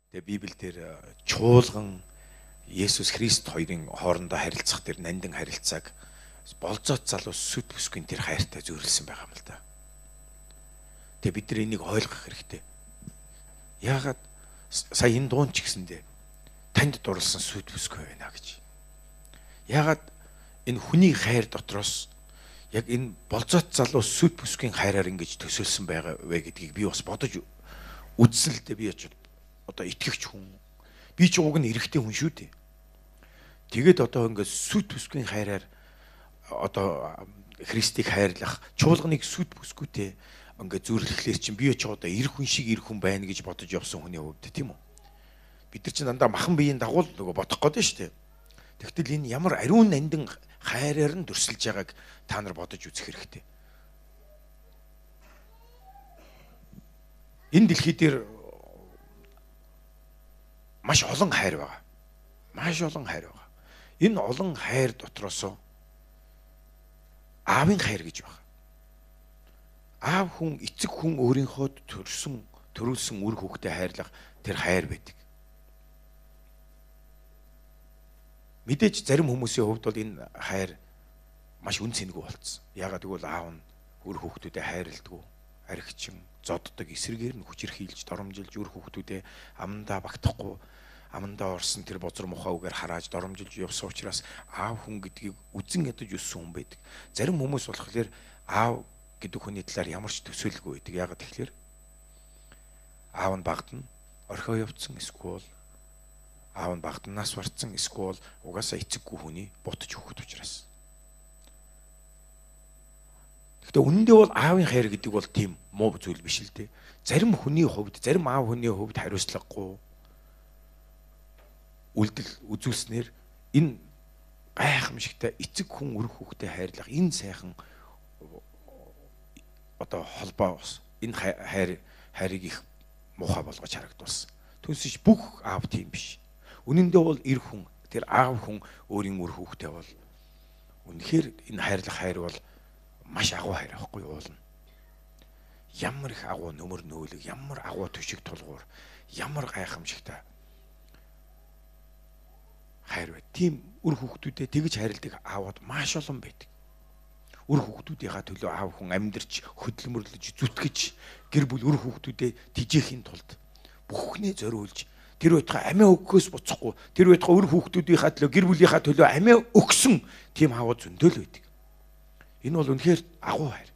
Тэгээ Библиэлд чуулган Есүс Христ хоёрын хоорондоо харилцах тэр нандин харилцааг болзоот залуус сүт бүсгүй тэр хайртай зөөрлсөн байгаа юм л да. Тэгээ бид нар энийг ойлгох хэрэгтэй. Яагаад сая энэ дуун ч гэсэндээ танд дурлсан сүт бүсгүй байна гэж. Яагаад энэ хүний хайр дотроос яг энэ болзоот залуус сүт бүсгийн хайраар ингэж төсөөлсөн байгаа вэ гэдгийг би бас бодож үзсэн л дээ. Би одоо итгэгч хүн. Би ч уг нь эрэгтэй хүн шүү дээ. Тэгээд одоо ингээд сүт бүсгийн хайраар одоо Христийг хайрлах, чуулганыг сүт бүсгүйтэй ингээд зүрлэхлээр чинь би ч одоо эр хүн шиг эр хүн байна гэж бодож явсан хүний хувьд тийм үү? Бид нар чинь дандаа махан биеийн дагуул нөгөө бодох гээд шүү дээ. Тэгтэл энэ ямар ариун нандин хайраар нь дүрсэлж байгааг та нар бодож үзэх хэрэгтэй. Энэ дэлхий дээр маш олон хайр байгаа. Маш олон хайр байгаа. Энэ олон хайр дотроос аавын хайр гэж байна. Аав хүн, эцэг хүн өөрийнхөө төрүүлсэн үр хүүхдээ хайрлах тэр хайр байдаг. Мэдээж зарим хүмүүсийн хувьд бол энэ хайр маш үн цэнэгүй болцсон. Яагаад гэвэл аав нь үр хүүхдүүдэд хайрладаг, архичин, зоддог, эсрэгээр нь хүчирхийлж, доромжилж үр хүүхдүүдэд амандаа багтахгүй, амандаа орсон тэр бозар мухаа үгээр харааж доромжилж явсан учраас аав хүн гэдгийг үзэн ядаж өссөн хүн байдаг. Зарим хүмүүс болохоор аав гэдэг хүний талаар ямар ч төсөөлгүй байдаг. Яагаад тэгэхээр аав нь багдана, орхио явцсан эсвэл аав нь багданаас барцсан эсвэл угаасаа эцэггүй хүний бутж өгөхөд учраас. Гэхдээ үнэндээ бол аавын хайр гэдэг бол тийм муу зүйл биш л дээ. Зарим хүний хувьд, зарим аав хүний хувьд хариуцлагагүй үйлдэл үзүүлснээр энэ гайхамшигтай эцэг хүн үр хүүхдээ хайрлах энэ сайхан одоо холбоос энэ хайрыг их муухай болгож харагдуулсан. Түүнсэж бүх аав тийм биш. Үнэндээ бол эр хүн, тэр аав хүн өөрийн үр хүүхдээ бол үнэхээр энэ хайрлах хайр бол маш агуу хайр байхгүй юу уулна. Ямар их агуу нөмөр нөөлөг, ямар агуу төшиг тулгуур, ямар гайхамшигтай хайр бай. Тийм үр хүүхдүүдэд тэгж хайрладаг аавууд маш олон байдаг. Үр хүүхдүүдийнхаа төлөө аав хүн амьдарч, хөдөлмөрлөж, зүтгэж, гэр бүл үр хүүхдүүдэд тижээхийн тулд бүхнээ зориулж, тэр байтугай амиа өгөхөөс буцахгүй, тэр байтугай үр хүүхдүүдийнхаа төлөө, гэр бүлийнхаа төлөө амиа өгсөн тийм аавууд зөндөл байдаг. Энэ бол үнэхээр агуу хайр.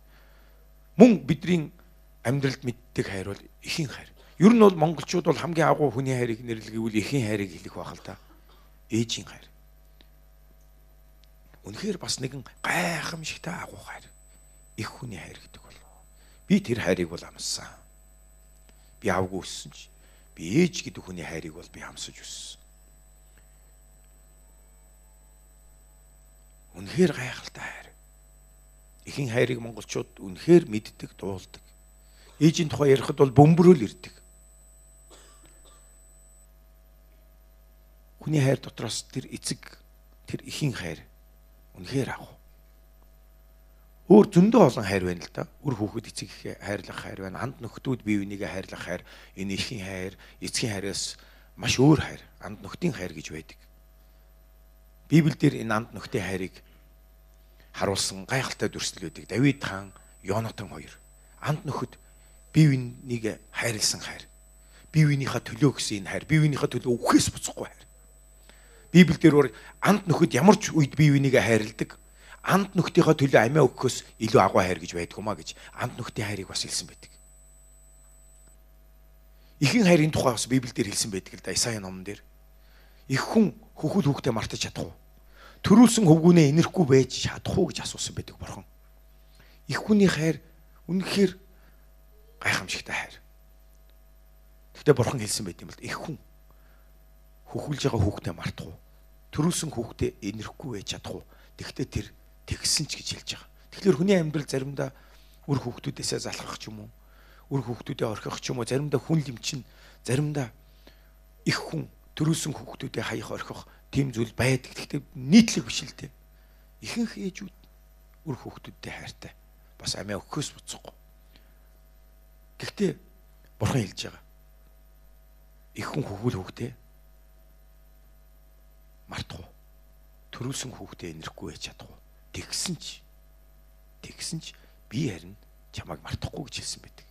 Мөн бидний амьдралд мэддэг хайр бол эхийн хайр. Ер нь бол монголчууд бол хамгийн агуу хүний хайрыг нэрлэвэл эхийн хайрыг хэлэх байх л та. Ээжийн хайр. Үнэхээр бас нэгэн гайхамшигтай агуу хайр. Их хүний хайр гэдэг бол. Би тэр хайрыг бол амссан. Би авгүй өссөн чи. Би ээж гэдэг хүний хайрыг бол би амсаж өссөн. Үнэхээр гайхалтай хайр. Эхийн хайрыг монголчууд үнэхээр мэддэг, дуулдаг. Ээжийн тухай ярихад бол бөмбөрөөл ирдэг. Хүний хайр дотроос тэр эцэг, тэр эхийн хайр үнэхээр агуу. Өөр зөндөө олон хайр байна л да. Үр хүүхэд эцэг хайрлах хайр байна. Анд нөхдүүд бие бинийгээ хайрлах хайр, энэ эхийн хайр, эцгийн хайраас маш өөр хайр, анд нөхдийн хайр гэж байдаг. Библиэлд энэ анд нөхдийн хайрыг харуулсан гайхалтай дүрслэл байдаг. Давид хаан, Йонатан хоёр. Анд нөхөд бие бинийгээ хайрлсан хайр. Бие биенийхээ төлөө гэсэн энэ хайр, бие биенийхээ төлөө өгөхөөс буцахгүй хайр. Библиэлд анд нөхөд ямар ч үед бие бинийгээ хайрладаг. Анд нөхдийнхөө төлөө амиа өгөхөөс илүү агуу хайр гэж байдгуумаа гэж анд нөхдийн хайрыг бас хэлсэн байдаг. Эхийн хайрын тухай бас Библиэлд хэлсэн байдаг л да. Исая номон дээр. Их хүн хөхөл хүүхдээ мартаж чадах уу? Төрүүлсэн хөвгүүнээ инэрхгүй байж чадах уу гэж асуусан байдаг Бурхан. Их хүний хайр үнэхээр гайхамшигтай хайр. Гэхдээ Бурхан хэлсэн байт юм бол их хүн хөхүүлж байгаа хүүхдээ мартах уу? Төрүүлсэн хүүхдээ инэрхгүй байж чадах уу? Тэгвэл тэр тэгсэн ч гэж хэлж байгаа. Тэгэхээр хүний амьдрал заримдаа үр хүүхдүүдээсээ залхах ч юм уу, үр хүүхдүүдээ орхих ч юм уу, заримдаа хүн лимчин, заримдаа их хүн төрүүлсэн хүүхдүүдээ хаях орхих тийм зүйл байдаг. Гэхдээ нийтлэг биш л дээ. Ихэнх ээжүүд үр хүүхдүүдтэй хайртай. Бас амиа өгөхөөс буцахгүй. Гэхдээ Бурхан хэлж байгаа. их хүн хүүхдээ мартах уу? Төрүүлсэн хүүхдээ инэрхгүй байж чадах уу? Тэгсэн ч би харин чамайг мартахгүй гэж хэлсэн байдаг.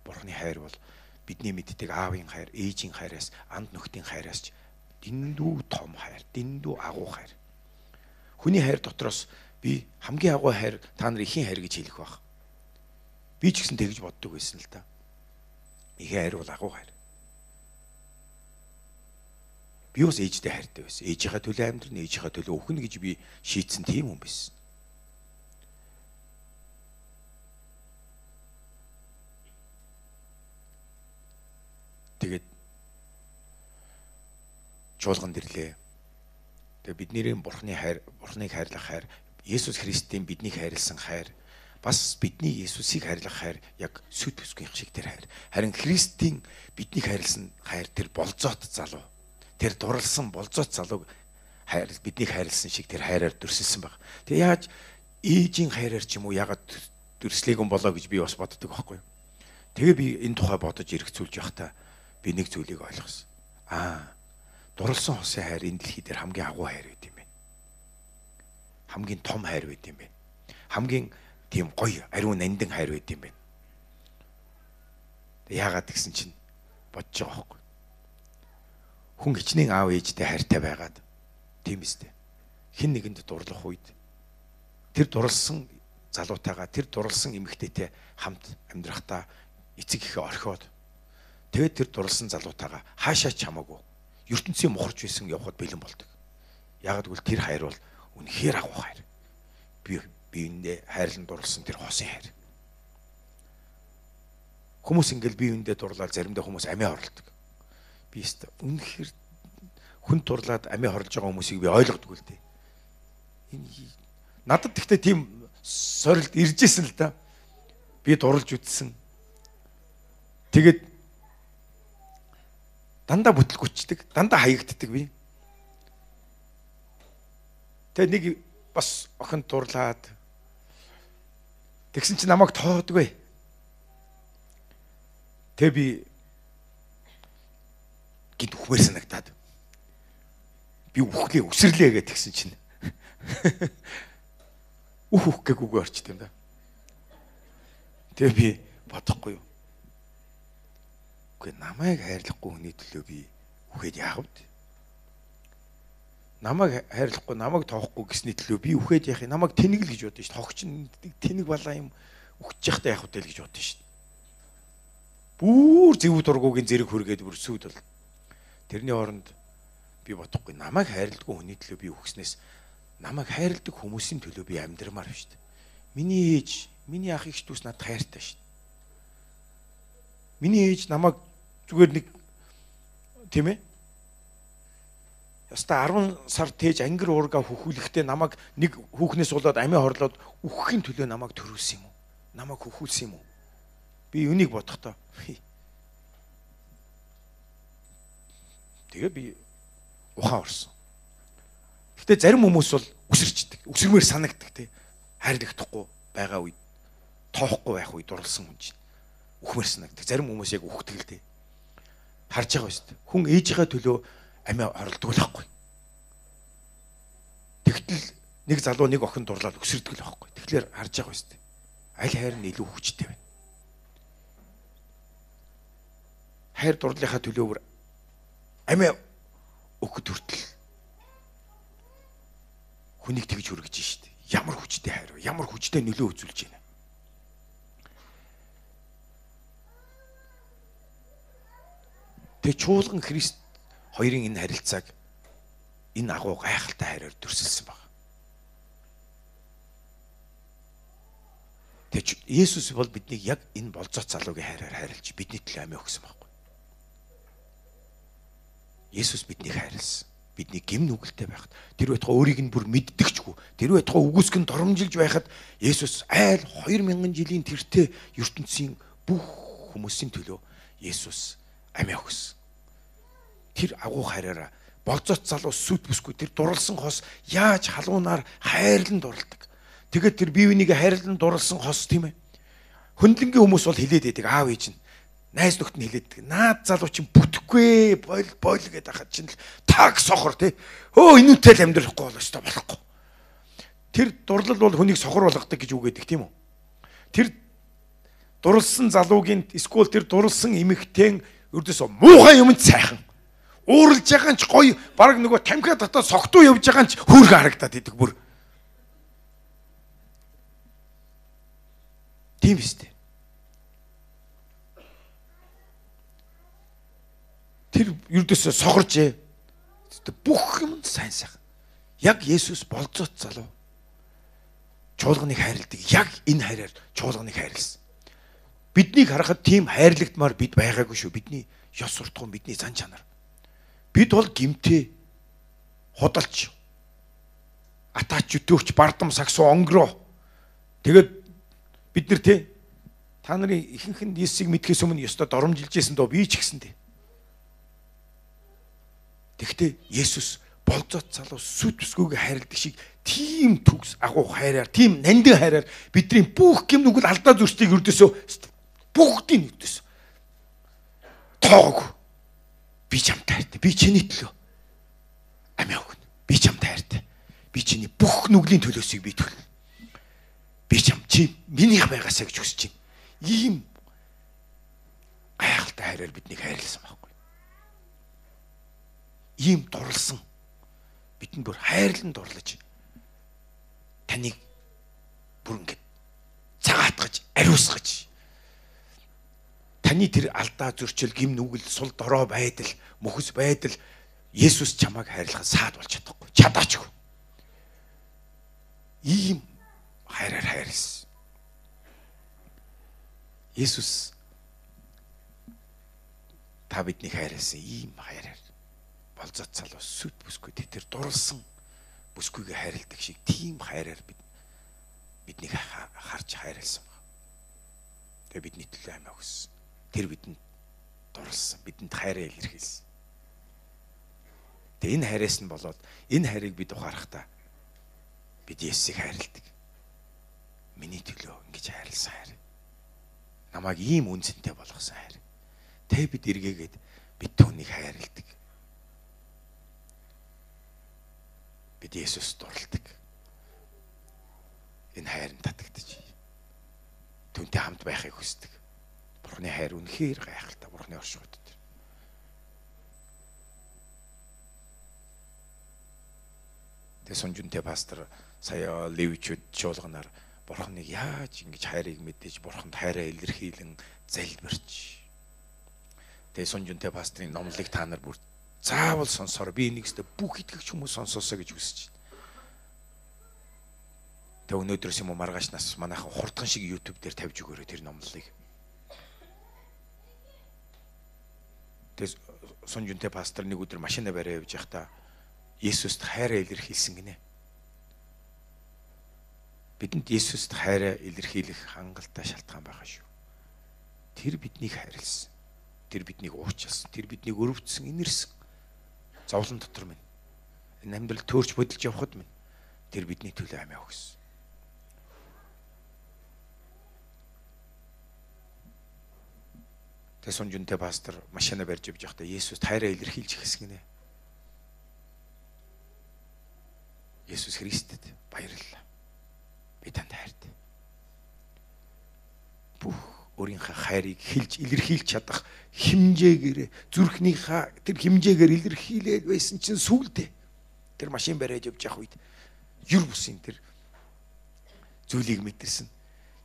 Бурхны хайр бол бидний мэддэг аавын хайр, ээжийн хайраас, анд нөхдийн хайраас ч дэндүү том хайр, дэндүү агуу хайр. Хүний хайр дотроос би хамгийн агуу хайр та нар ихийн хайр гэж хэлэх баг. Би ч гэсэн тэгж боддог байсан л да. Ихийн хайр бол агуу хайр. Би бас ээжтэй хайртай байсан. Ээжийнхээ төлөө амьдрын, ээжийнхээ төлөө өхнө гэж би шийдсэн тийм хүн байсан. Тэгээд чуулганд ирлээ. Тэгээд бидний бурхныг хайрлах хайр, Есүс Христийн биднийг хайрлсан хайр, бас бидний Есүсийг хайрлах хайр яг сүт бүсгүй шиг тэр хайр. Харин Христийн биднийг хайрлсан хайр тэр болзоот залуу. Тэр дурлсан болзоот залууг хайр биднийг хайрлсан шиг тэр хайраар дүрсэлсэн баг. Тэгээ яаж ээжийн хайраар ч юм уу ягаад дүрслээгэн болоо гэж би бас боддог байхгүй юу. Тэгээ би энэ тухай бодож эргцүүлж явахдаа би нэг зүйлийг ойлгосон. Дурлсан хосын хайр энэ дэлхий дээр хамгийн агуу хайр байт юм байна. Хамгийн том хайр байт юм байна. Хамгийн тийм гоё, ариун нандин хайр байт юм байна. Яагаад гэсэн чинь бодож байгаа байхгүй. Хүн хичнээн аав ээжтэй хайртай байгаад тийм үстэй. Хин нэгэнд дурлах үед тэр дурлсан залуутайгаа, тэр дурлсан эмэгтэйтэй хамт амьдрахдаа эцэг ихэ орхиод тэгээд тэр дурлсан залуутайгаа хаашаа ч хамаагүй ертөнцийн мухарч байсан явхад бэлэн болдог. Яг гэвэл тэр хайр бол үнэхээр агуу хайр. Биендээ хайрлан дурлсан тэр хосын хайр. Хүмүүс ингээл биендээ дурлаад заримдаа хүмүүс амиа хорлдог. Би өстө үнэхээр хүн дурлаад амиа хорлож байгаа хүмүүсийг би ойлгодгүй л дээ. Энэ надад тэгтээ тийм сорилт иржсэн л да. Би дурлж үтсэн. Тэгээд дандаа бүтлгүчдэг, дандаа хаягддаг би. Тэгээд нэг бас охин дурлаад тэгсэн чинь намайг тоодгүй. Тэгээд би гинт үхмээр санагдаад би үхлээ өсрлээ гэж тэгсэн чинь үхэх гээгүй орчт юм да. Тэгээ би бодохгүй юу. Үгүй намайг хайрлахгүй хүний төлөө би үхээд яах вэ? Намайг хайрлахгүй, намайг тоохгүй гэсний төлөө би үхээд яах юм? Намайг тэнэг л гэж бодсон шүү дээ. Тогч нь тэнэг балаа юм үхэж явахдаа яах вэ гэж бодсон шүү дээ. Бүүр зэвүү дургуугийн зэрэг хүргээд бүрсүүд бол тэрний оронд би бодохгүй намайг хайрладгүй хүний төлөө би үхснээс намайг хайрладаг хүмүүсийн төлөө би амьдрмаар шүү дээ. Миний ээж, миний ах их дүүс надад хайртай шүү дээ. Миний ээж намайг зүгээр нэг тийм ээ. Яста 10 сар тээж ангир уурга хөхүүлэхдээ намайг нэг хүүхнээс болоод амиа хорлоод үхэхийн төлөө намайг төрүүлсэн юм уу? Намайг хөхүүлсэн юм уу? Би үнийг бодохдоо тэгээ би ухаан орсон. Гэтэ зарим хүмүүс бол үсэрчдэг. Үсэрмээр санагддаг тий. Хайрлагдахгүй байгаа үед тоохгүй байх үед дурлсан хүн чинь үхмээр санагддаг. Зарим хүмүүс яг үхдэг л тий. Харж байгаа шүү дээ. Хүн ээжийнхээ төлөө амиа хорлдог л байхгүй. Тэгтэл нэг залуу нэг охин дурлаад өсөрдөг л байхгүй. Тэгэхээр харж байгаа шүү дээ. Аль хайр нь илүү хүчтэй байна. Хайр дурлалынхаа төлөө амиа өгөхөд хүртэл хүнийг тэгж хүргэж штт. Ямар хүчтэй хайр вэ? Ямар хүчтэй нөлөө үзүүлж байна. Тэгээ чуулган Христ хоёрын энэ харилцааг энэ агуу гайхалтай хайраар дүрсэлсэн баг. Тэгээ Есүс бол биднийг яг энэ болзоот залуугийн хайраар хайрлж бидний төлөө амиа өгсөн баг. Есүс биднийг хайрлсан. Бидний гэм нүгэлтэй байхад тэр байтугай өөрийг нь бүр мэддэгчгүй. Тэр байтугай үгүйсгэн доромжилж байхад Есүс айл 2000 жилийн тэртээ ертөнцийн бүх хүмүүсийн төлөө Есүс амиа өгсөн. Тэр агуу хайраараа болзоот залуу сүт бүсгүй тэр дурлсан хос яаж халуунаар хайрлан дурладаг. Тэгээд тэр бие биенийг хайрлан дурлсан хос тийм ээ. Хөндлөнгийн хүмүүс бол хилээд байдаг аав ээж нь найз нөхд нь хэлээд наад залуу чинь бүтэхгүй бойл гэдэг хахад чинь таг сохор тий. Өө энүүтэй л амьдрахгүй бол өстой болохгүй. Тэр дурлал бол хүнийг сохор болгодог гэж үгээдэг тийм үү? Тэр дурлсан залуугийн эсвэл тэр дурлсан эмэгтэй ердөөсөө муухай юмд сайхан. Ууралж байгаа ч гоё баг нөгөө тамхиа татаад согтуу явж байгаа ч хөөрхөн харагдаад идэг бүр. Тийм үстэй. Тэр ердөөсөө сохоржээ. Бүх юм сайн сайхан. Яг Есүс болцоот залуу. Чуулганыг хайрладаг. Яг энэ хайраар чуулганыг хайрласан. Биднийг харахад тийм хайрлагдмаар бид байгаагүй шүү. Бидний ёс суртахуун, бидний зан чанар. Бид бол гимтэй, худалч, атаач, өтөөгч, бардам, сагсуу, онгороо. Тэгээд бид нар те та нарын ихэнх нь Есүсийг мэдхээс өмнө ёстой доромжилж байсан доо би ч гэсэн те. Тэгтээ Есүс болцоот залуу сүт бүсгүйгээ хайрладаг шиг тийм төгс агуу хайраар, тийм нандин хайраар бидний бүх гэм нүгэл алдаа зүрстийг өрдөөсөө бүгдийг нэгдээс тоог би чамтай хайртай. Би чиний төлөө амиа өгнө. Би чамтай хайртай. Би чиний бүх нүглийн төлөөсийг би төлнө. Би чи минийх байгаасаа гэж хүсэж байна. Ийм гайхалтай хайраар биднийг хайрласан байхгүй. Ийм дурлсан бидэнд бүр хайрлан дурлаж таныг бүр ингэж цагаатгаж, ариусгаж таны тэр алдаа зөрчил, гим нүгэл, сул дорой байдал, мөхөс байдал Есүс чамайг хайрлахад саад болж чадахгүй. Чадаачгүй. Ийм хайраар хайрлсан. Есүс та биднийг хайрласан ийм хайраар болцоот залуу сүт бүсгүй тэр дурлсан бүсгүйгээ хайрладаг шиг тийм хайраар биднийг харж хайрласан баг. Тэгээ бидний төлөө амиа өгсөн. Тэр бидэнд дурлсан, бидэнд хайраа илэрхийлсэн. Тэгээ энэ хайраас нь болоод энэ хайрыг бид ухаарахтаа бид Есүсийг хайрладаг. Миний төлөө ингэж хайрласан хайр. Намайг ийм үнцэнтэй болгосон хайр. Тэ бид эргээгээд бид түүнийг хайрладаг. Бид Есүс дурладаг. Энэ хайранд татагдчих. Түүнтэй хамт байхыг хүсдэг. Бурхны хайр үнэхээр гайхалтай. Бурхны оршихуйд тэр. Тэгээ Сунжунтэй пастор сая левчүүд чуулганаар Бурхныг яаж ингэж хайрыг мэдээж Бурханд хайраа илэрхийлэн залбирч. Тэгээ Сунжунтэй пастрын номлыг та нар бүр заавал сонсоор би нэгсдэ бүх итгэгч хүмүүс сонсоосоо гэж хүсэж байна. Тэг өнөөдрөөс юм уу маргааш нас манайхан хурдхан шиг YouTube дээр тавьж өгөөрэй тэр номлыг. Тэг Сунжунтэй пастор нэг өдөр машина бариа явж байхдаа Есүст хайраа илэрхийлсэн гинэ. Бидэнд Есүст хайраа илэрхийлэх хангалттай шалтгаан байгаа шүү. Тэр биднийг хайрлсан. Тэр биднийг уучлсан. Тэр биднийг өрөвдсөн, инэрсэн. Зовлон дотор минь. Энэ амьдрал төөрч бодолж явхад минь. Тэр бидний төлөө амиа өгсөн. Тэг Сунжунтэй пастор машина барьж явж байхдаа Есүст хайраа илэрхийлж эхэлсэн гинэ. Есүс Христэд баярлалаа. Би танд хайртай. Бүх өөрийнхөө хайрыг хэлж илэрхийлж чадах хэмжээгээр зүрхнийхээ тэр хэмжээгээр илэрхийлээд байсан чинь сүүлдээ тэр машин бариад явж явах үед юр бусын тэр зүйлийг мэдэрсэн.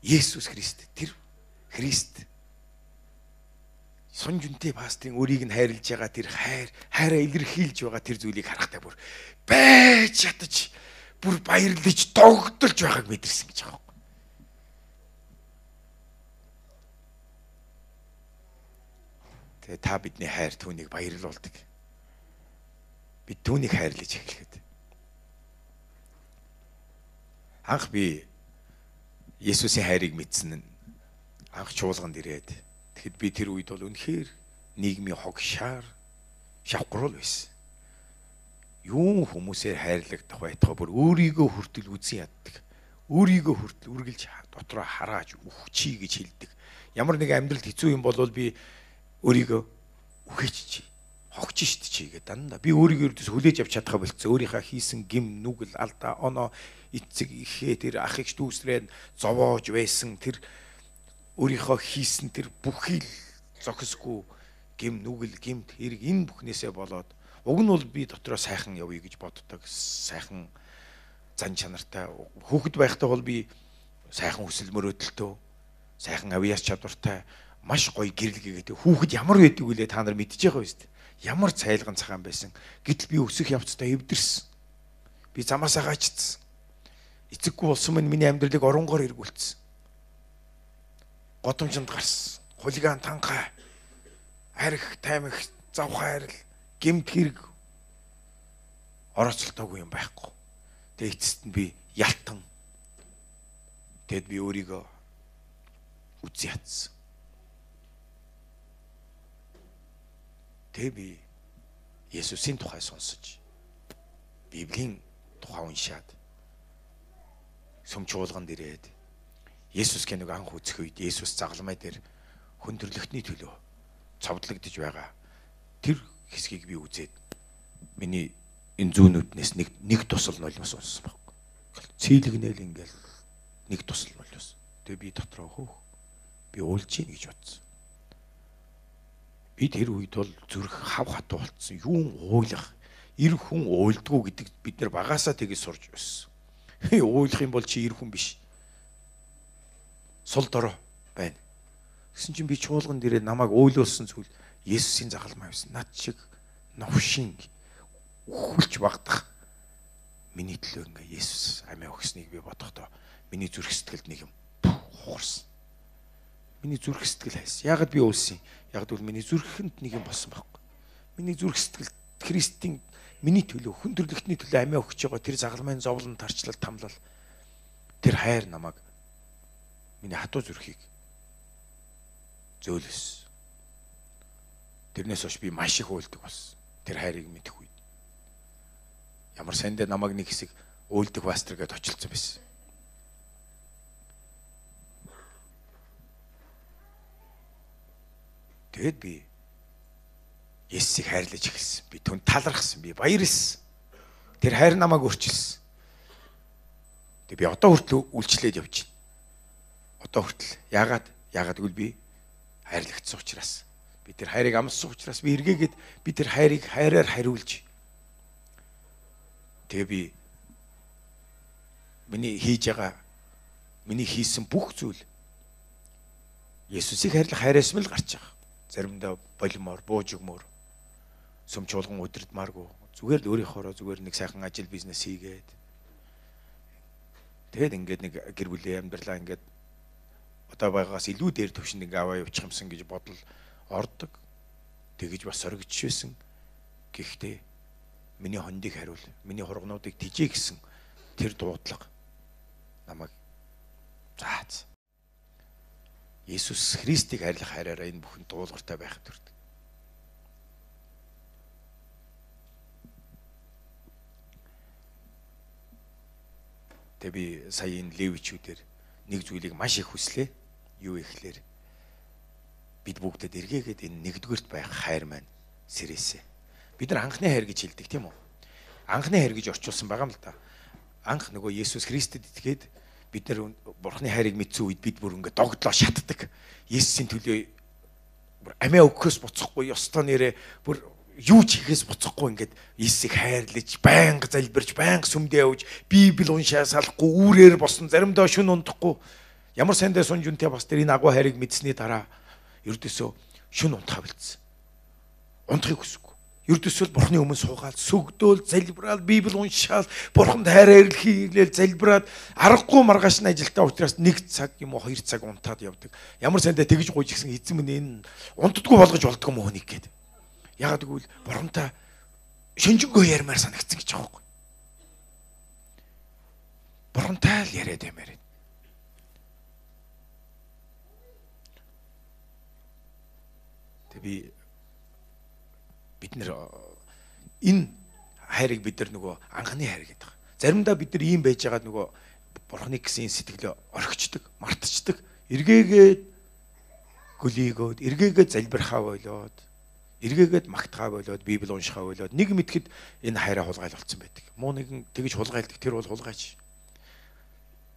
Есүс Христ тэр Христ Сунжунтэй пастрын өөрийг нь хайрлаж байгаа тэр хайраа илэрхийлж байгаа тэр зүйлийг харахтаа бүр байж ядаж бүр баярлаж догдолж байгааг мэдэрсэн гэж байгаа юм. Тэгээ та бидний хайр түүнийг баярлуулдаг. Бид түүнийг хайрлаж эхлэхэд. Анх би Есүсийн хайрыг мэдсэн нь анх чуулганд ирээд тэгэхэд би тэр үед бол үнэхээр нийгмийн хог шавхрал байсан. Юун хүмүүсээр хайрлагдах байтугай бүр өөрийгөө хүртэл үзэн яддаг. Өөрийгөө хүртэл үргэлж дотроо харааж үхчихье гэж хэлдэг. Ямар нэг амьдралд хэцүү юм бол би өөрийгөө үхэж хогч штэ чи гэдэг дандаа. Би өөрийгөө ердөөс хүлээж авч чадхаа болцсон. Өөрийнхөө хийсэн гим нүгэл алдаа оноо эцэг ихээ тэр ахыгч дүүсрээд зовоож байсан тэр өөрийнхөө хийсэн тэр бүхий л зохисгүй гим нүгэл гимт хэрэг энэ бүхнээсээ болоод уг нь бол би дотроо сайхан явъя гэж боддог. Сайхан зан чанартай хүүхэд байхдаа бол би сайхан хүсэл мөрөөдөлтөө сайхан авьяас чадвартай маш гоё гэрэл гэдэг. Хүүхэд ямар байдаг вүлээ та нар мэдчихэж байгаа биз дээ. Ямар цайлган цагаан байсан. Гэтэл би өсөх явцдаа эвдэрсэн. Би замаасаа гачдсан. Эцэггүй болсон миний амьдралыг оронгоор эргүүлсэн. Годомжинд гарсан. Хулиган танхай. Арх, таймх, завхай арил, гэмт хэрэг орооцолтоогүй юм байхгүй. Тэгээ эцэст нь би ялтан. Тэгэд би өөрийгөө үзий ятсан. Тэгээ би Есүсийн тухай сонсож Библийн тухай уншаад сүм чуулганд ирээд Есүсгийн нэг анх үзэх үед Есүс загалмай дээр хүн төрлөختний төлөө цовдлогдож байгаа тэр хэсгийг би үзээд миний энэ зүүнүүднээс нэг тусал нулимс унсан байхгүй. Цэйлэгнэл ингээл нэг тусал нулимс. Тэгээ би дотроо хөөх би уйлж гин гэж бодсон. Би тэр үед бол зүрх хав хатуу болцсон. Юун уйлах, эр хүн уйлдгүү гэдэг бид нар багаасаа тэгэж сурж байсан. Уйлах юм бол чи эр хүн биш. Сул дорой байна. Гэсэн чинь би чуулганд ирээд намайг уйлуулсан зүйл Есүсийн загалмай байсан. Над шиг новшин үхэлж багдах миний төлөө ингээ Есүс амиа өгснгийг би бодохдоо миний зүрх сэтгэлд нэг юм хуурсан. Миний зүрх сэтгэл хайсан. Яагаад би уулсан юм? Яг бол миний зүрхэнд нэг юм болсон байхгүй. Миний зүрх сэтгэл Христийн миний төлөө хүн төрлөختний төлөө амиа өгч байгаа тэр загалмайн зовлон тарчлал тамлал тэр хайр намайг миний хатуу зүрхийг зөөлөс. Тэрнээс хойш би маш их уйлдаг болсон. Тэр хайрыг мэдэх үед. Ямар сандаа намайг нэг хэсэг уйлдаг пастор гэдээ очилцсан байсан. Тэгэд би Есүсийг хайрлаж эхэлсэн. Би түн талархсан. Би баярлсан. Тэр хайр намайг өөрчилсөн. Тэг би одоо хүртэл үйлчлээд явж байна. Одоо хүртэл яагаад гэвэл би хайрлагдсан учраас. Би тэр хайрыг амссан учраас би эргээгээд би тэр хайрыг хайраар хариулж. Тэгээ би миний хийсэн бүх зүйл Есүсийг хайрлах хайраас л гарч байгаа. Заримдаа болимоор, бууж өгмөр, сүм чуулган удирдмааргүй. Зүгээр л өөрийнхоороо зүгээр нэг сайхан ажил бизнес хийгээд. Тэгэд ингээд нэг гэр бүлийн амьдралаа ингээд одоо байгаагаас илүү дээр төвшөнд ингээ аваа явуучих юмсан гэж бодол ордог. Тэгэж бас соргиж байсан. Гэхдээ миний хондыг хариул, миний хургнуудыг тижээ гэсэн тэр дуудлага намайг заац. Есүс Христийг хайрлах хайраараа энэ бүхэн дуулууртай байхад хүрдэг. Тэгээ би сая энэ левичүүдээр нэг зүйлийг маш их хүслээ. Юу ихлээр бид бүгдээд эргээгээд энэ нэгдүгээрт байх хайр маань сэрээсэ. Бид нар анхны хайр гэж хэлдэг тийм үү? Анхны хайр гэж орчуулсан байгаа юм л да. Анх нөгөө Есүс Христэд итгээд бид нар Бурхны хайрыг мэдсэн үед бид бүр ингээд догдлоо шатдаг. Есүсийн төлөө бүр амиа өгөхөөс буцахгүй, ёстой нэрээ бүр юу ч хийхээс буцахгүй ингээд Есүсийг хайрлаж, байнга залбирч, байнга сүмдээ явж, Библи уншаа салахгүй, үүрээр босон, заримдаа шүн унтахгүй. Ямар сандаа сунж үнтэй бас тэр энэ агуу хайрыг мэдсэний дараа ердөөсөө шүн унтахаа бэлдсэн. Унтахыг хүсэв. Ердөөсөө Бурхны өмнө суугаад сүгдөөл залбираад Библи уншаал Бурханд хайраар илэрхийлэл залбираад аргагүй маргааш нь ажилтаа учраас 1 цаг юм уу 2 цаг унтаад явдаг. Ямар сандаа тэгж гуйж гисэн эзэн минь энэ унтдаггүй болгож болдгоо мөхнийг гээд. Ягаад гэвэл Бурхантай шөнжөнгөө ярмаар санагдсан гэж байгаа юм. Бурхантай л яриад юмэр. Тэг бид нар энэ хайрыг бид нар нөгөө анхны хайр гэдэг. Заримдаа бид нар ийм байж байгаа нөгөө Бурхны гэсэн сэтгэлээ орхичдаг, мартчихдаг. Эргээгээд гөлийгөөд эргээгээд залбирхаа болоод эргээгээд магтахаа болоод Библи уншихаа болоод нэг мэтгэд энэ хайраа хулгайл болсон байдаг. Муу нэгэн тэгж хулгайлдаг, тэр бол хулгайч.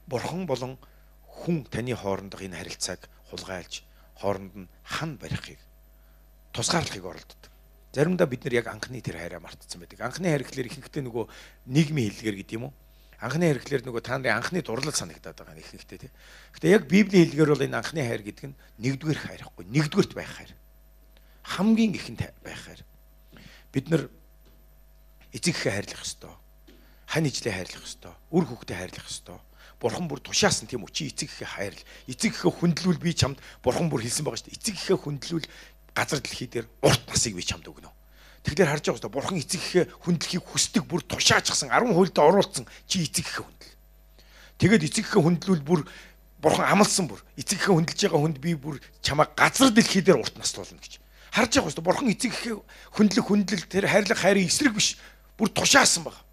Бурхан болон хүн таны хоорондох энэ харилцааг хулгайлж хооронд нь хан барихыг тусгаарлахыг оролддог. Заримдаа бид нар яг анхны тэр хайраа мартсан байдаг. Анхны хайр гэхэлэр ихэнхдээ нөгөө нийгмийн хэллэгээр гэдэг юм уу? Анхны хайр гэхэлэр нөгөө та нарын анхны дурлал санагдаад байгаа нь ихэнхдээ тийм. Гэтэ яг Библийн хэллэгээр бол энэ анхны хайр гэдэг нь нэгдүгээр хайр ихгүй. Нэгдүгээрт байх хайр. Хамгийн ихэнд байх хайр. Бид нар эцэг эхээ хайрлах ёстой. Хань ижлээ хайрлах ёстой. Үр хүүхдээ хайрлах ёстой. Бурхан бүр тушаасан тийм үү? Чи эцэг эхээ хайрл. Эцэг эхээ хүндлүүл би чамд Бурхан бүр хэлсэн байгаа шүү дээ. Эцэг эхээ хүндлүүл газар дэлхий дээр урт насыг би чамд өгнө. Тэгэхээр харж байгаа шүү дээ. Бурхан эцэг эхээ хүндлэхийг хүсдэг бүр тушаачсан 10 хуйлдаа оруулсан чи эцэг эхээ хүндэл. Тэгээд эцэг эхээ хүндлүүл бүр Бурхан амлсан бүр эцэг эхээ хүндэлж байгаа хүнд би бүр чамаа газар дэлхий дээр урт наслуулна гэж. Харж байгаа шүү дээ. Бурхан эцэг эхээ хүндлэл тэр хайрлах хайрын эсрэг биш. Бүр тушаасан баг.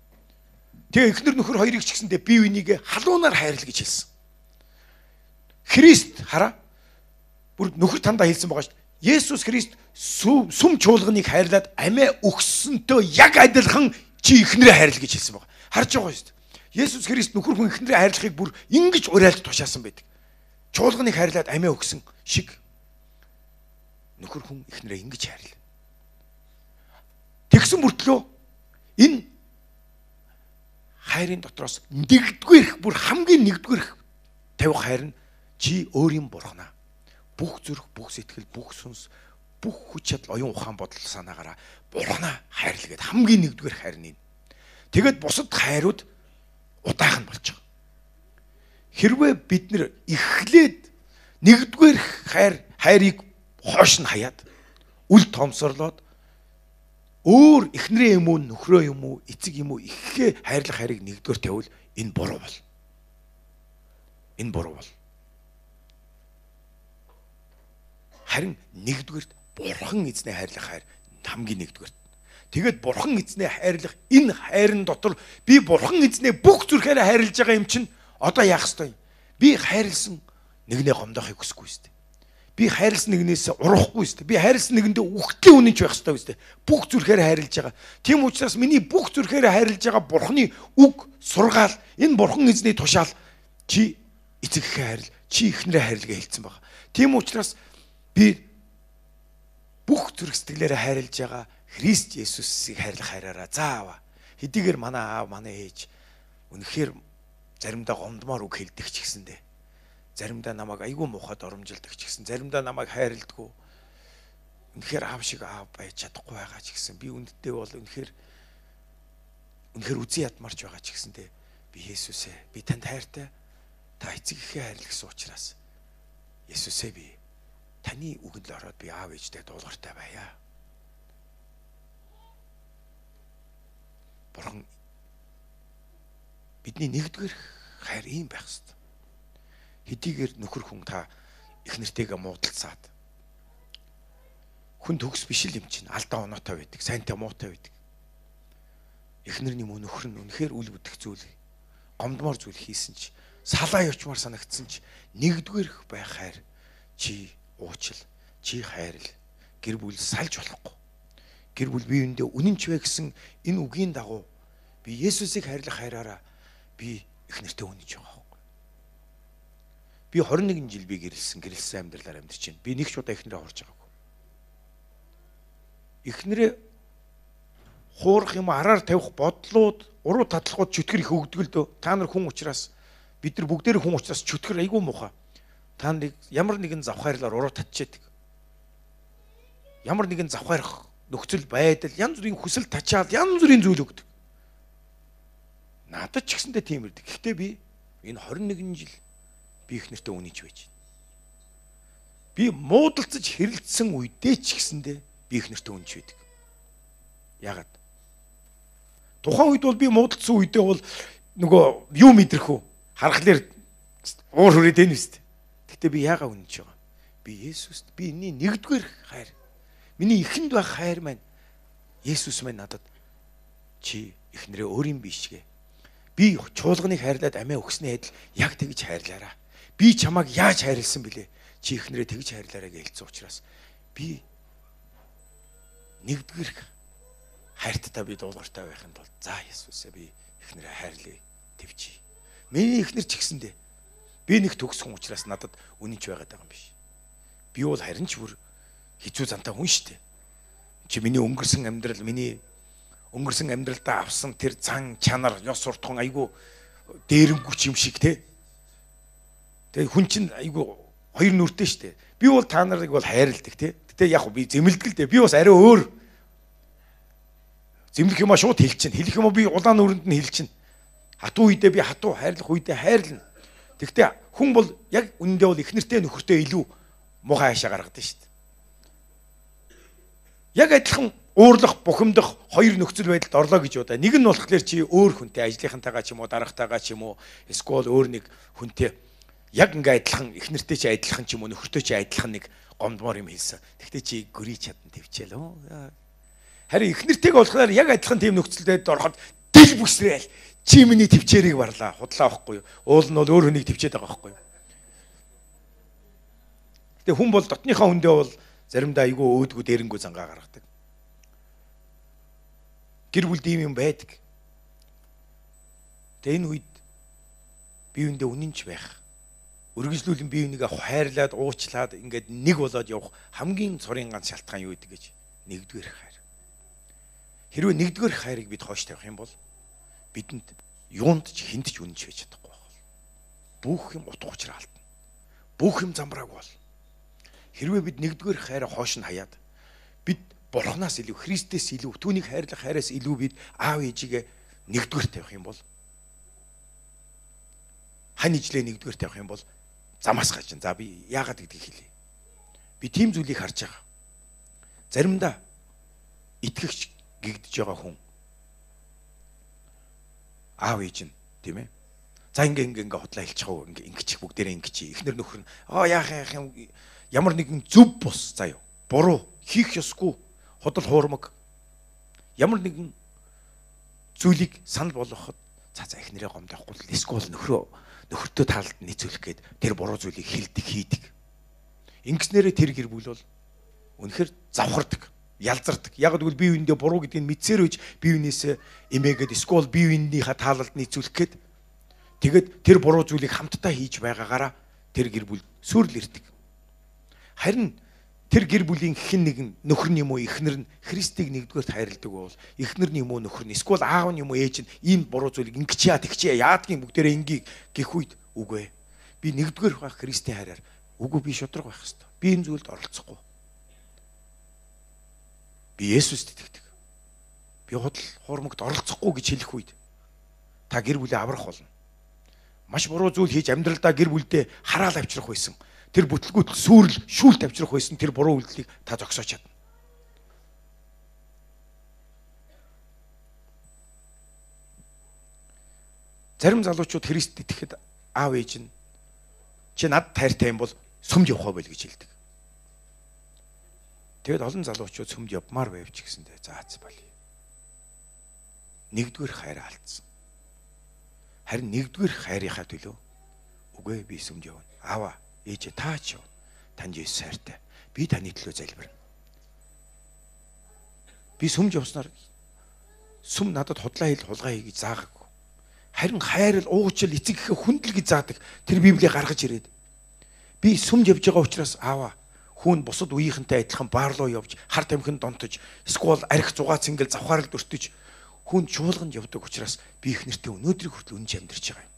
Тэгээ эхнэр нөхөр хоёрыг ч гэсэндээ бие биенийгээ халуунаар хайрл гэж хэлсэн. Христ хараа. Бүр нөхөр тандаа хэлсэн байгаа шүү. Есүс Христ сүм чуулганыг хайрлаад амиа өгсөнтэй яг адилхан чи эхнэрээ хайрл гэж хэлсэн байгаа. Харж байгаа шүү. Есүс Христ нөхөр хүн эхнэрээ хайрлахыг бүр ингэж уриалж тушаасан байдаг. Чуулганыг хайрлаад амиа өгсөн шиг нөхөр хүн эхнэрээ ингэж хайрлаа. Тэгсэн мөртлөө энэ хайрын дотроос нэгдүгээр бүр хамгийн нэгдүгээр тавих хайр нь чи өөрийн бурхнаа. Бүх зүрх, бүх сэтгэл, бүх сүнс, бүх хүч чадал, оюун ухаан бодол санаагаараа бурхнаа хайрлаа гэд хамгийн нэгдүгээр хайр нь. Тэгэд бусад хайрууд удаахан болж байгаа. Хэрвээ бид нэр эхлээд нэгдүгээр хайрыг хоош нь хаяад үл томсорлоод өөр эхнэрээ юм уу, нөхрөө юм уу, эцэг юм уу ихээ хайрлах хайрыг нэгдүгээр тавил энэ буруу бол. Энэ буруу бол. Харин нэгдүгээрт бурхан эзнээ хайрлах хайр хамгийн нэгдүгээрт. Тэгээд бурхан эзнээ хайрлах энэ хайрын дотор би бурхан эзнээ бүх зүрхээрээ хайрлаж байгаа юм чинь одоо яах ёстой юм? Би хайрлсан нэгнээ гомдохыг хүсэхгүй шүү дээ. Би хайрлсан нэгнээс урахгүй шүү дээ. Би хайрлсан нэгэндээ үхтлийн үнэнч байх ёстой шүү дээ. Бүх зүрхээрээ хайрлаж байгаа. Тийм учраас миний бүх зүрхээрээ хайрлаж байгаа бурханы үг, сургаал, энэ бурхан эзний тушаал чи эцэг эхээ хайрл, чи эхнэрээ хайрлага хэлсэн байгаа. Тийм учраас би бүх зүрх сэтгэлээрээ хайрлаж байгаа Христ Есүсийг хайрлах хайраараа зааваа. Хэдийгээр манай аав, манай ээж үнэхээр заримдаа гомдмоор үг хэлдэг ч гэсэндээ заримдаа намайг айгүй муухад оромжилдаг ч гэсэн заримдаа намайг хайрладгүй. Үнэхээр аав шиг аав байж чадахгүй байгаа ч гэсэн би үнэндээ бол үнэхээр үзэн ядмарч байгаа ч гэсэндээ би Есүсээ би танд хайртай. Та эцэг эхээ хайрлах гэсэн учраас Есүсээ би таны үгэнд л ороод би аав ээжтэй дуулууртай байя. Бурхан бидний нэгдүгээр хайр ийм байх ёстой. Хэдийгээр нөхөр хүн та их нэртэйгээ муудалцаад хүн төгс биш л юм чинь алдаа оноотой байдаг, сайнтай муутай байдаг. Эхнэрний мөн нөхөр нь үнэхээр үл бүдэх зүйл, гомдмоор зүйл хийсэн ч салаа явчмаар санагдсан ч нэгдүгээр байх хайр чи уучил, чи хайрл, гэр бүл салж болохгүй. Гэр бүл биеиндээ үнэнч вэ гэсэн энэ үгийн дагуу би Есүсийг хайрлах хайраараа би их нэртэй үнэнч байгаа. Би 21 жил би гэрэлсэн амьдралаар амьдарч байна. Би нэг ч удаа эхнэрээ хорж байгаагүй. Эхнэрээ хуурах юм араар тавих бодлууд, уруу татлахууд чөтгөр их өгдөг л дөө. Та нар хүн учраас бид нар бүгдээр хүн учраас чөтгөр айгүй муухай. Та нарыг ямар нэгэн завхаарлаар уруу татчихэдэг. Ямар нэгэн завхаарах нөхцөл байдал, янз бүрийн хүсэл тачаал, янз бүрийн зүйл өгдөг. Надад ч гэсэндээ тийм ирдэг. Гэхдээ би энэ 21 жил би их нэртэй үнийч байж. Би муудалцаж хэрэлдсэн үедээ ч гэсэндээ би их нэртэй үнийч байдаг. Яагаад? Тухайн үед бол би муудалцсан үедээ бол нөгөө юу мэдрэх үү? Харахаар уур хүрээд энэ үст. Гэтэ би яагаад үнийч байгаа? Би Есүст би энэний нэгдүгээр хайр. Миний ихэнд байх хайр маань Есүс маань надад чи эхнэрээ өөрийн бишгээ. Би чуулганыг хайрлаад амиа өгснээ адил яг тэгж хайрлаараа. Би чамайг яаж хайрлсан бilé? чи эхнэрээ тэгж хайрлаарай гэж хэлсэн учраас би нэгдүгээр хайрттай би дуулууртай байхын тулд за Есүсээ би эхнэрээ хайрлая твчий. Миний эхнэр ч гэсэндээ би нэг төгс хүн учраас надад үнэнч байгаад байгаа юм биш. Би бол харин ч бүр хизүү зантай хүн шүү дээ. Чи миний өнгөрсөн амьдралдаа авсан тэр зан чанар, ёс суртахуун айгу дээрэнгүч юм шиг те. Тэгээ хүн чинь айгу хоёр нүртэй шүү дээ. Би бол та нарыг бол хайрладаг те. Гэтэ яг би зэмлдэг л дээ. Би бас арай өөр. Зэмлэх юмаа шууд хэлчихнэ. Хэлэх юмаа би улаан нүрэнд нь хэлчихнэ. Хатуу үедээ би хатуу, хайрлах үедээ хайрлана. Тэгтээ хүн бол яг үнэндээ бол эхнэртэй нөхөртэй илүү муухай хаашаа гаргадаг шүү дээ. Яг адилхан уурлах, бухимдах хоёр нөхцөл байдалд орлоо гэж удаа. Нэг нь болохоор чи өөр хүнтэй ажлынхантайгаа ч юм уу, дарагтайгаа ч юм уу, эсвэл өөр нэг хүнтэй яг ингээ адилхан эхнэртэй чи адилхан ч юм уу, нөхөртэй чи адилхан нэг гомдмоор юм хэлсэн. Тэгтээ чи гөрий чадан твчээл. Харин эхнэртэйг болохоор яг адилхан тийм нөхцөл байдалд ороход дэл бүсрээл чи миний твчээрийг барлаа. Худлаа байхгүй юу? Уул нь бол өөр хүнийг твчээд байгаа байхгүй юу? Гэтэ хүн бол дотныхаа хүндээ бол заримдаа айгүй өөдгөө дээрэнгүү зангаа гаргадаг. Гэр бүлд ийм юм байдаг. Тэгээ энэ үед биеиндээ үнэнч байх. Үргэлжлүүлэн бие бинийгээ хайрлаад, уучлаад ингээд нэг болоод явах хамгийн цорын ганц шалтгаан юу гэдэг гэж нэгдүгээр хайр. Хэрвээ нэгдүгээр хайрыг бид хойш тавих юм бол бидэнд юунд ч хүнд ч үнэнч байж чадахгүй байх. Бүх юм утга учраа алдна. Бүх юм замбрааг бол. Хэрвээ бид нэгдүгээр хайраа хойш нь хаяад бид Бурханаас илүү, Христээс илүү, түүнийг хайрлах хайраас илүү бид аав ээжигээ нэгдүгээр тавих юм бол хань ижлээ нэгдүгээр тавих юм бол замаас гаж. За би яагаад гэдгийг хэлье. Би тийм зүйлийг харж байгаа. Заримдаа итгэгч гэгдэж байгаа хүн аав ээж нь тийм ээ. За ингээ хотлоо хэлчихв. Ингээ бүгдээрээ ингээ эхнэр нөхөр нь яах юм ямар нэгэн зөв бус заяа. Буруу хийх ёсгүй. Худал хуурмаг ямар нэгэн зүйлийг санал болгоход за эхнэрээ гомдохгүй л эсвэл нөхөртөө таалд нийцүүлэх гээд тэр буруу зүйлийг хэлдэг хийдэг. Ингэснээрээ тэр гэр бүл бол үнэхээр завхардаг, ялзардаг. Яг гэвэл бие биендээ буруу гэдгийг мэдсээр үж бие биенээсээ эмээгээд эсвэл бие биенийхээ таалалд нийцүүлэх гээд тэгээд тэр буруу зүйлийг хамтдаа хийж байгаагаараа тэр гэр бүл сүрэл ирдэг. Харин тэр гэр бүлийн хэн нэгэн нөхөр нь юм уу эхнэр нь Христийг нэгдүгээрт хайрладаг бол эхнэр нь юм уу нөхөр нь эсвэл аав нь юм уу ээж нь ийм буруу зүйлийг ингэч яа тэгч яадгийн бүгдээрээ ингийг гэх үед үгүй. Би нэгдүгээр байх Христийн хайраар үгүй би шудраг байх хэвээр. Би энэ зүйлд оролцохгүй. Би Есүст итгэдэг. Би худал хуурмагт оролцохгүй гэж хэлэх үед та гэр бүлээ аврах болно. Маш буруу зүйл хийж амьдралдаа гэр бүлдээ хараал авчрах байсан. Тэр бүтлгүүт сүрэл шүүлт авчрах байсан тэр буруу үйлдэлийг та зогсоож чадна. Зарим залуучууд Христ итгэхэд аав ээж нь чи над тайртай юм бол сүмд явах байл гэж хэлдэг. Тэгэд олон залуучууд сүмд явмаар байв ч гэсэндээ заац болъё. Нэгдүгээр хайраа алдсан. Харин нэгдүгээр хайрынхаа төлөө үгүй би сүмд явна. Аава ээж таач юу? Танд Есүс хайртай. Би таны төлөө залбирна. Би сүмж явснаар сүм надад худлаа хэл хулгай хий гэж заагаагүй. Харин хайр л уучлал эцэг гэхэ хүндэл гэж заадаг. Тэр Библийг гаргаж ирээд би сүмж явж байгаа учраас аава хүн бусад үеийнхэнтэй адилхан баарлуу явж хар тамхинд донтож эсвэл арх зугаа цэнгэл завхаарл дөртөж хүн чуулганд явдаг учраас би их нэртэй өнөөдрийг хүртэл үнж амьдарч байгаа юм.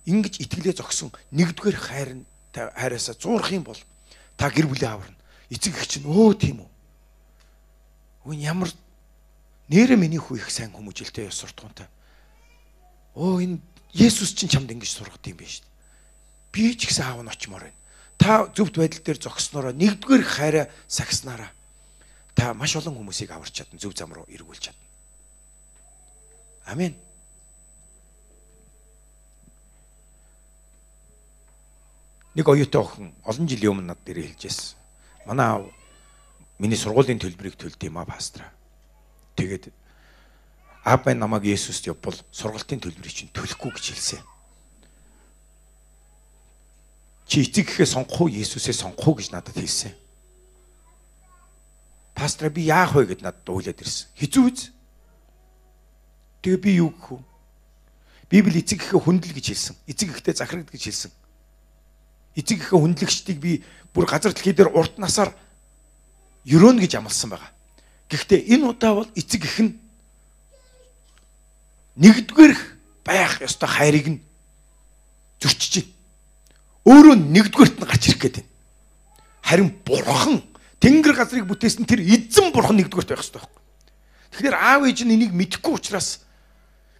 Ингэж итгэлээ зогсон нэгдүгээр хайраасаа зуурах юм бол та гэр бүлээ аварна. Эцэг эх чинь тийм үү. Өө ямар нэрэ миний хүү их сайн хүмүүжэлтэй ёс суртахуунтай. Энэ Есүс чинь чамд ингэж сургад юм байна шүү дээ. Би ч гэсэн аав нь очимоор байна. Та зөвхт байдал дээр зогснороо нэгдүгээр хайраа сагснараа та маш олон хүмүүсийг аварч чадна, зөв зам руу эргүүлж чадна. Амен. Нэг оюутай охин олон жилийн өмнө над дээр хэлжсэн. Манай аав миний сургуулийн төлбөрийг төлд юм пастраа. Тэгээд аав маань намайг Есүст явбал сургалтын төлбөрийг чинь төлөхгүй гэж хэлсэн. Чи эцэг гэхээ сонгох уу, Есүсээ сонгох уу гэж надад хэлсэн. Пастор би яах вэ гэд надад уйлаад ирсэн. Хэцүү биз? Тэгээ би юу гэх вэ? Библи эцэг гэхээ хүндэл гэж хэлсэн. Эцэг гэхдээ захирагд гэж хэлсэн. Эцэг гэхээ хүндлэгчдийг би бүр газар дэлхий дээр урт насаар ерөөнө гэж амласан байгаа. Гэхдээ энэ удаа бол эцэг гэх нь нэгдүгээр байх ёстой хайрыг нь зөрчиж байна. Өөрөө нэгдүгээрт нь гарч ирэх гээд байна. Харин Бурхан Тэнгэр газрыг бүтээсэн тэр эзэн Бурхан нэгдүгээрт байх ёстой байхгүй. Тэгэхээр аав ээж нь энийг мэдэхгүй учраас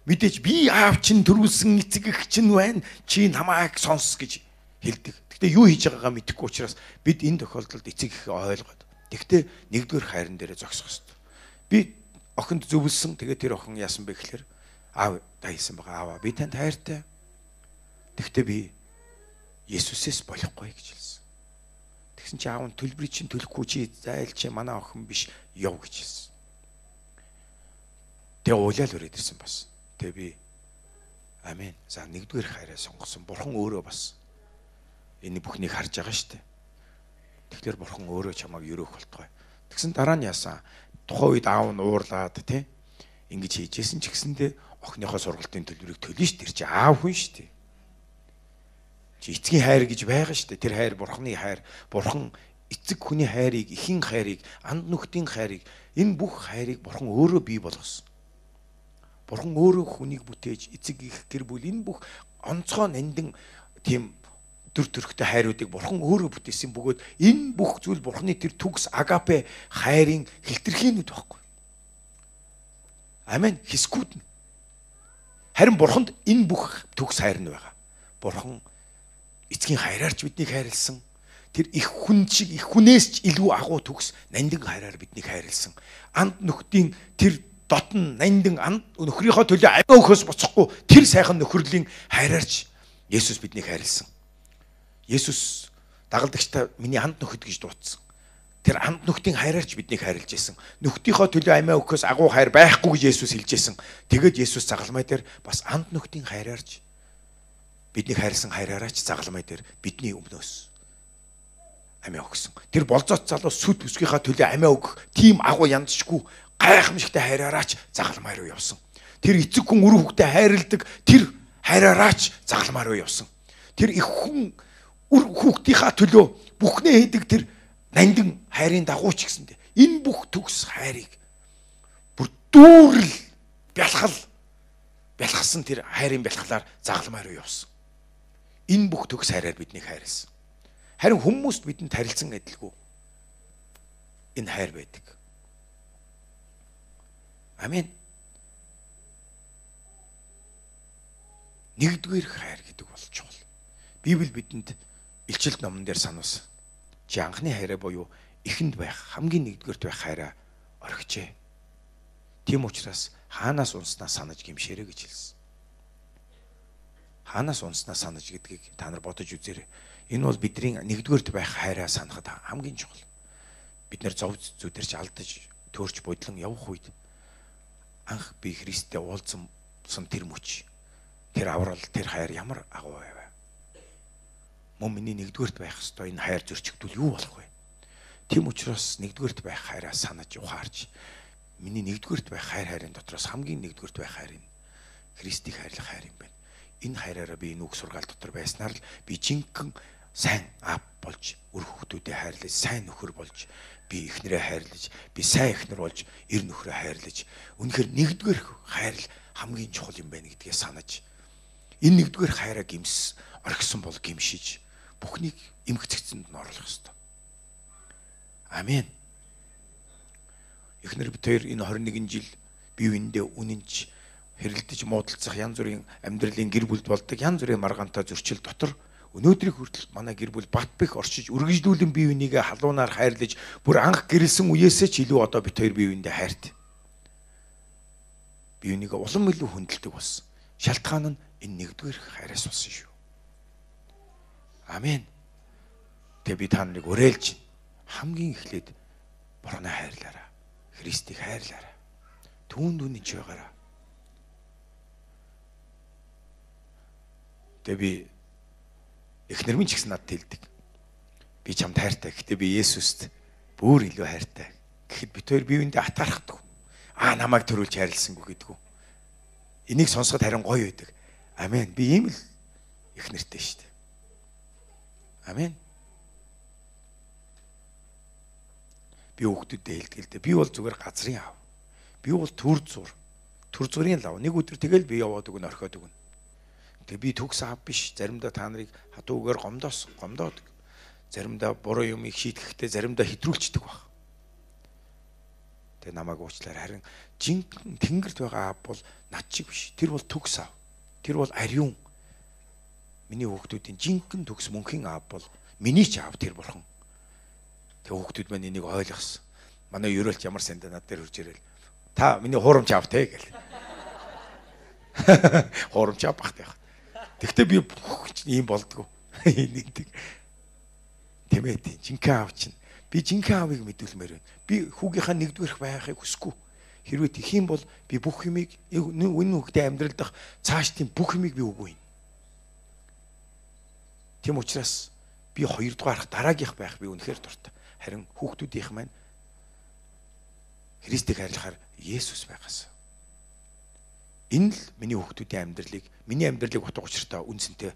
мэдээж би аав чинь төрүүлсэн эцэг эх чинь байна. Чи намайг сонс гэж хэлдэг. Гэхдээ юу хийж байгаагаа мэдэхгүй учраас бид энэ тохиолдолд эцэг эхээ ойлгоод тэгтээ нэгдүгээр хайран дээрээ зогсох ёстой. Би охинд зөвлөсөн. Тэгээд тэр охин яасан бэ гэхээр аав та хэлсэн байгаа. Аава би танд хайртай. Тэгтээ би Есүсээс болохгүй гэж хэлсэн. Тэгсэн чи аав нь төлбөрийг чинь төлөхгүй чи зайл чи манай охин биш яв гэж хэлсэн. Тэгээ уйлал өрөөд ирсэн бас. Тэгээ би амен. За нэгдүгээр хайраа сонгосон. Бурхан өөрөө бас энэ бүхнийг харж байгаа шүү дээ. Тэгэхээр Бурхан өөрөө чамайг өрөөх болтугай. Тэгсэн дараа нь яасан? Тухайн үед аав нь уурлаад тий ингэж хийжсэн ч гэсэндээ охиныхоо сургалтын төлбөрийг төлнө шүү дээ. Тэр чи аав хүн шүү дээ. Чи эцгийн хайр гэж байгаа шүү дээ. Тэр хайр Бурханы хайр. Бурхан эцэг хүний хайрыг, эхийн хайрыг, анд нүхдийн хайрыг, энэ бүх хайрыг Бурхан өөрөө бий болгосон. Бурхан өөрөө хүнийг бүтээж, эцэг их гэр бүл энэ бүх онцгой нандин тийм төр төрхтэй хайруудыг Бурхан өөрөө бүтээсэн бөгөөд энэ бүх зүйл Бурханы тэр төгс агапе хайрын хэлтэрхийлнүүд байхгүй. Амен. Хэсгүүд нь. Харин Бурханд энэ бүх төгс хайр нь байгаа. Бурхан эцгийн хайраарч биднийг хайрлсан. Тэр их хүн шиг их хүнээс ч илүү агуу төгс нандин хайраар биднийг хайрлсан. Анд нөхдийн тэр дотн нандин анд нөхрийнхөө төлөө амиа өгөхөөс буцахгүй тэр сайхан нөхөрлийн хайраарч Есүс биднийг хайрлсан. Есүс дагалдагчтай миний анд нөхөд гэж дуудсан. Тэр анд нөхдийн хайраарч биднийг хайрлаж байсан. Нөхдийнхөө төлөө амиа өгөхөөс агуу хайр байхгүй гэж Есүс хэлж байсан. Тэгээд Есүс загалмай дээр бас анд нөхдийн хайраарч биднийг хайрлсан хайраараач загалмай дээр бидний өмнөөс амиа өгсөн. Тэр болзоот залуу сүд бүсгийнхаа төлөө амиа өгөх тийм агуу янзчгүй гайхамшигтай хайраараач загалмай руу явсан. Тэр эцэг хүн үр хүүхдээ хайрладаг тэр хайраараач загалмай руу явсан. Тэр их хүн үр хүүхдийнхаа төлөө бүхнээ хийдэг тэр нандин хайрын дагуу ч гэсэндээ энэ бүх төгс хайрыг бүр дүүрэл бялхсан тэр хайрын бялхлаар загалмай руу явсан. Энэ бүх төгс хайраар биднийг хайрлсан. Харин хүмүүст бидэнд харилцсан адилгүй энэ хайр байдаг. Амен. Нэгдүгээр хайр гэдэг бол чухал. Библи бидэнд Илчилт номон дээр сануулсан. Чи анхны хайраа буюу эхэнд байх хамгийн нэгдүгээрт байх хайраа орхижээ. Тийм учраас хаанаас унснаа санаж гимшээрэй гэж хэлсэн. Хаанаас унснаа санаж гэдгийг та нар бодож үзээрэй. Энэ бол бидний нэгдүгээрт байх хайраа санахад хамгийн чухал. Бид нэр зов зүдэрч алдаж төөрч бодлон явах үед анх би Христтэй уулзсан тэр мөч, тэр аврал, тэр хайр ямар агуу байв. Мөн миний нэгдүгээрт байх ёстой энэ хайр зөрчигдвэл юу болох вэ? Тийм учраас нэгдүгээрт байх хайраа санаж ухаарч миний нэгдүгээрт байх хайрын дотроос хамгийн нэгдүгээрт байх хайр нь Христийг хайрлах хайр юм байна. Энэ хайраараа би энэ үг сургаал дотор байснаар л би жинхэнэ сайн аав болж, үр хүүхдүүдэд хайрлаж, сайн нөхөр болж, би эхнэрээ хайрлаж, би сайн эхнэр болж, эр нөхрөө хайрлаж, үнэхээр нэгдүгээр хайр л хамгийн чухал юм байна гэдгээ санаж энэ нэгдүгээр хайраа орхисон бол гимшиж бүхнийг эмгцэгцэнд нь оруулах ёстой. Амен. Эхнэр бид хоёр энэ 21 жил бие биендээ үнэнч хэрэлдэж муудалцах янз бүрийн амьдралын гэр бүлд болдог янз бүрийн маргаантай зөрчил дотор өнөөдрийг хүртэл манай гэр бүл бат бэх оршиж үргэлжлүүлэн бие бинийгээ халуунаар хайрлаж бүр анх гэрэлсэн үеэсээ ч илүү одоо бид хоёр бие биендээ хайрт. Бие бинийгээ улам илүү хүндэлдэг болсон. Шалтгаан нь энэ нэгдүгээр хайраас болсон шүү. Амен. Тэгээ би та нарыг уриалж хамгийн эхлээд Бурханаа хайрлаарай. Христийг хайрлаарай. Түүнд үнэнч байгаарай. Тэгээ би Эхнэр минь ч гэсэн надад хэлдэг. Би чамд хайртай. Гэхдээ би Есүст бүр илүү хайртай. Гэхэд бид хоёр бие биендээ атаархдаг. Намайг төрүүлж хайрласангүй гэдгүү. Энийг сонсоход харин гоё байдаг. Амен. Би ийм л эхнэртэй шүү дээ. Амен. Би хүүхдүүдэд хэлдэг л дээ. Би бол зүгээр газрын аав. Би бол төр зургийн лав. Нэг өдөр тэгэл би яваад өгнө, орхиод өгнө. Тэгээ би төгс аав биш. Заримдаа та нарыг хатуугаар гомдоод. Заримдаа буруу юмыг шийтгэхдээ заримдаа хэтрүүлчдэг баг. Тэгээ намайг уучлаарай. Харин жинхэнэ тэнгэрт байгаа аав бол над шиг биш. Тэр бол төгс аав. Тэр бол ариун. Миний хүүхдүүдийн жинхэнэ төгс мөнхийн аав бол миний ч аав тэр бурхан. Тэгээ хүүхдүүд маань энийг ойлгосон. Манай ерөөлт ямар санд над дээр хурж ирэл. Та миний хуурамч аав те гэл. Хуурамч аав багтай. Тэгтээ би ийм болдгоо. Нэг тэмээ тийм жинхэнэ аав чинь. Би жинхэнэ аавыг мэдүүлмээр байна. Би хүүгийнхаа нэгдүгээрх байхыг хүсэхгүй. Хэрвээ тэх юм бол би бүх юмыг энэ хүүхдээ амьдрал дах цаашдын бүх юмыг би өгвэй. Тийм учраас би хоёрдугаарх дараагийнх байх би үнэхээр дуртай. Харин хүүхдүүдийнх маань Христийг хайрлахаар Есүс байгаас. Энэ л миний хүүхдүүдийн амьдралыг утга учиртай үнцэнтэй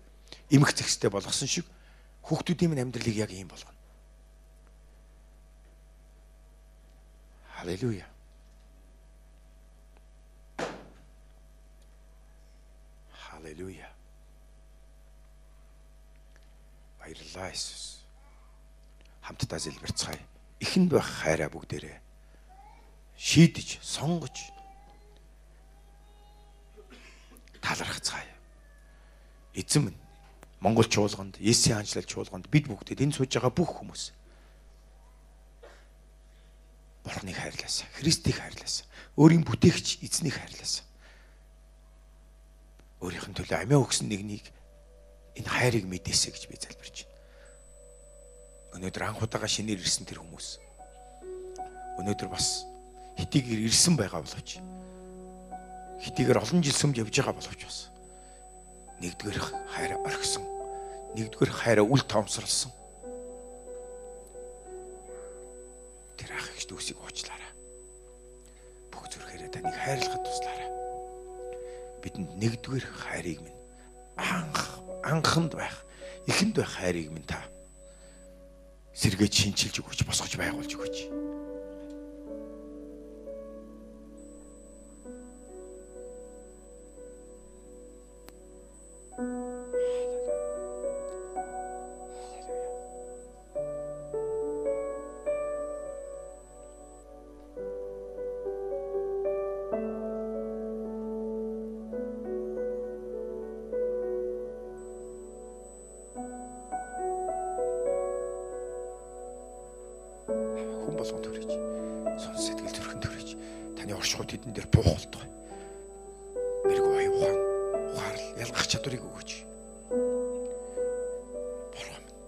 эмх зэгстэй болгосон шиг хүүхдүүдийн минь амьдралыг яг ийм болгоно. Халелуя. Халелуя. Баярлалаа Иесус. Хамтдаа залбирцгаая. Ихэнд байх хайраа бүгдээрээ шийдэж, сонгож талархацгаая. Эзэн минь Монгол чуулганд, Есүсийн хаанчлал чуулганд бид бүгдээд энэ сууж байгаа бүх хүмүүс Бурхныг хайрлаасаа, Христийг хайрлаасаа, өөрийн бүтээгч эзнийг хайрлаасаа. Өөрийнх нь төлөө амиа өгсөн нэгнийг энэ хайрыг мэдээсэй гэж би залбирч байна. Өнөөдөр анх удаага шинээр ирсэн тэр хүмүүс. Өнөөдөр бас хитийгээр ирсэн байгаа боловч хитийгээр олон жил сүмд явж байгаа боловч бас нэгдүгээр хайраа орхисон, нэгдүгээр хайраа үл тоомсорлсон. Тэр ах их дүүсийг уучлаарай. Бүх зүрхээрээ таныг хайрлахад туслаарай. Бидэнд нэгдүгээр хайрыг минь анханд байх, эхэнд байх хайрыг минь та сэргээж шинчилж өгөөч, босгож байгуулж өгөөч. Болгон төрөж, сонс сэтгэл зүрхэн төрөж, таны оршихуйд тэдэн дээр буух болтугай. Мэргүй ухаарл, ялгах чадварыг өгөөч. Бурхан минь,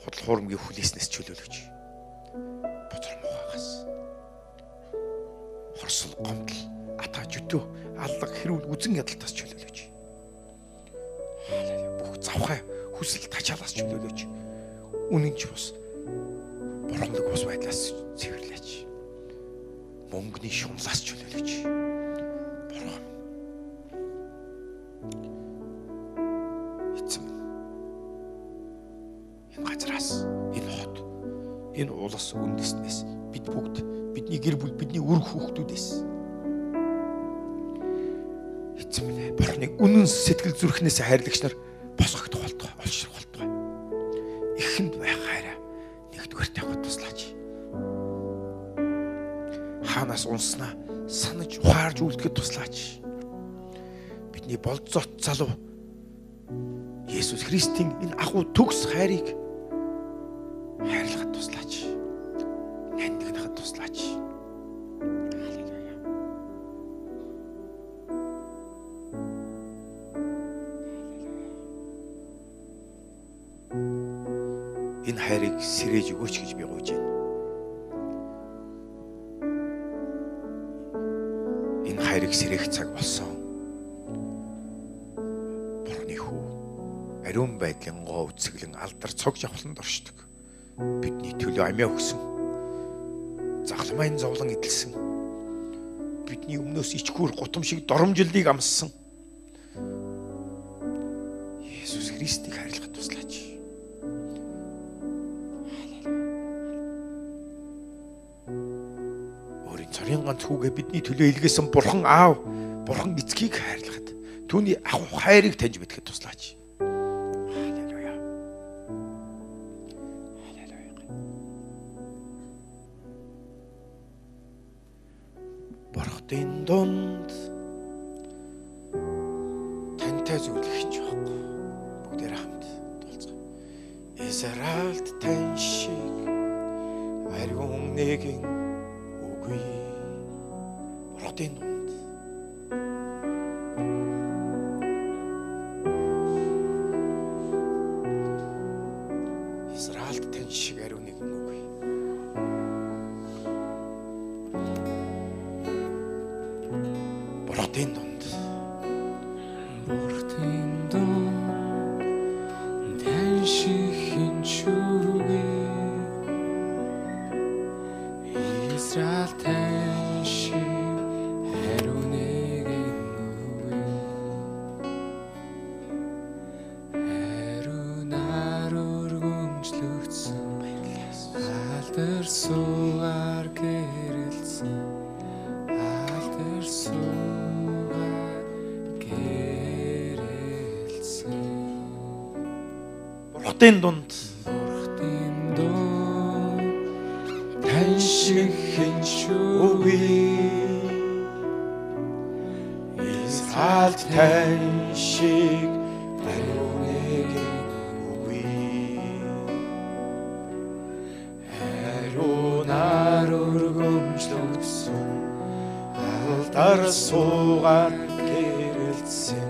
худал хуурмгийн хүлээснээс чөлөөлөж, бузар мухагаас, хорсол, гомдол, атаа жүтөө, аллаг, хэрүүл, үзэн ядалтаас чөлөөлөж. Бүх завхай, хүсэл, тачаалаас чөлөөлөж. Үнэн ч бас Бурханлаг бус байдлаас цэвэрлээч. Мөнгөний шунлаас чөлөөлөж. Бурхан. Эцэм. Энэ газраас, энэ хот, энэ улс үндэснээс бид бүгд, бидний гэр бүл, бидний үр хүүхдүүдээс эцэм нэ Бурханыг үнэн сэтгэл зүрхнээс хайрлагч нар босгогдох болтугай, олшрох болтугай. Ихэнд байх хайраа нэгдүгээр тавихад туслаач. Хаанаас унснаа санаж ухаарж үлдэхэд туслаач. Бидний болцоот залуу Есүс Христийн энэ агуу төгс хайрыг хайрлахад туслаач. Нандинахад туслаач. Халелуя. Энэ хайрыг сэрэж өгөөч гэж би гуйж байна. Энэ хайрыг сэрээх цаг болсон. Бурхны хүү, ариун ариун байдлын гоо үцэглэн алдар цогж авахланд оршдог. Бидний төлөө амиа өгсөн. Загламайн зовлон эдэлсэн. Бидний өмнөөс ичгүүр гутам шиг доромжллыг амссан. Есүс Христийг харилцахад туслаач. Өөрийн цорын ганц хүүгээ бидний төлөө илгээсэн Бурхан Аав, Бурхан Эцгийг хайрлахад түүний ахуй хайрыг таньж мэдхэд туслаач. Халелуя. Халелуя. Бурхтын дунд тантай зөвлөх ч байхгүй. Бүгдээр хамт тулцгаа. Израильд тань шиг ариун нэгэн үгүй. Бурхтын дунд Израильд тань шиг ариун нэгэн үгүй. Бурхтын дунд тань шиг хинч үгүй. Израиль тань шиг ариун нэгэн үгүй. Ариунаар өргөмжлөгдсөн алдар суугаар гэрэлсэн. Алдар суугаар гэрэлсэн. Бурхтын дунд тань шиг хинч үгүй. Израильд тань шиг ариун нэгэн үгүй. Ариунаар өргөмжлөгдсөн алдар суугаар гэрэлсэн.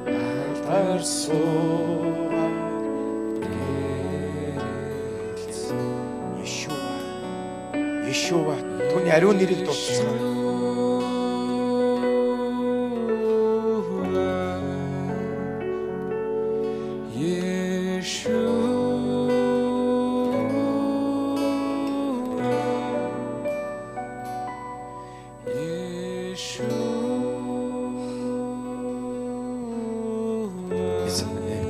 Алдар суугаар гэрэлсэн. Yeshua түүний ариун нэрийг дуудсан.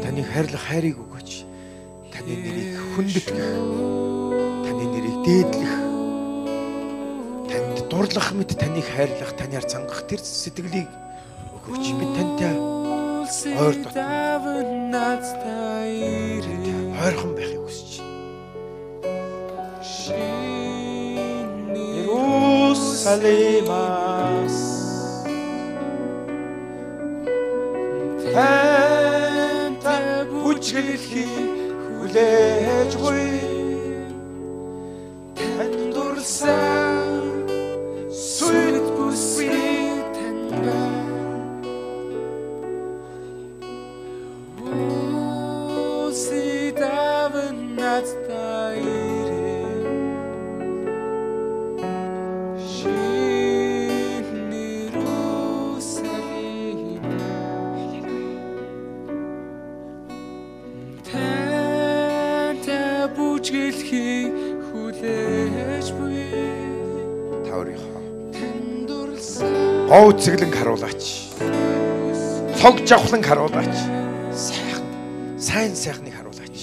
Таны хайрлах хайрыг өгөөч. Таны нэрийг хүндэтгэх, таны нэрийг дээдлэх, танд дурлах мэт таныг хайрлах, танаар цангах тэр сэтгэлийг өгөөч. Би тантай ойр дотн ойрхон байхыг хүсэж байна. Иерусалимаас тантай бүжгэлхийг хүлээж буй. Танд дурлсан сүрд бүсгүй танд байна. Усидавн надтай ирээ. Шинэ Иерусалим. Тантай бүжгэлхийг хүлээж буй. Та өөрийнхөө гоо үцэглэн харуулаач. Цог жавхлан харуулаач. Сайн сайхныг харуулаач.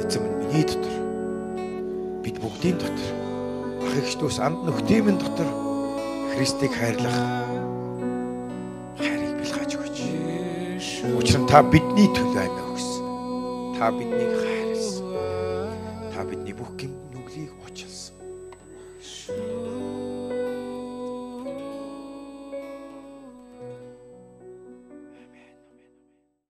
Эцэг миний дотор, бид бүгдийн дотор, ах эгчдүүс анд нөхдийн дотор Христийг хайрлах хайрыг бэлгааж өгөөч. Учир нь та бидний төлөө амиа өгсөн. Та биднийг хайрлсан. Та бидний бүх гэмт нүглийг уучлсан.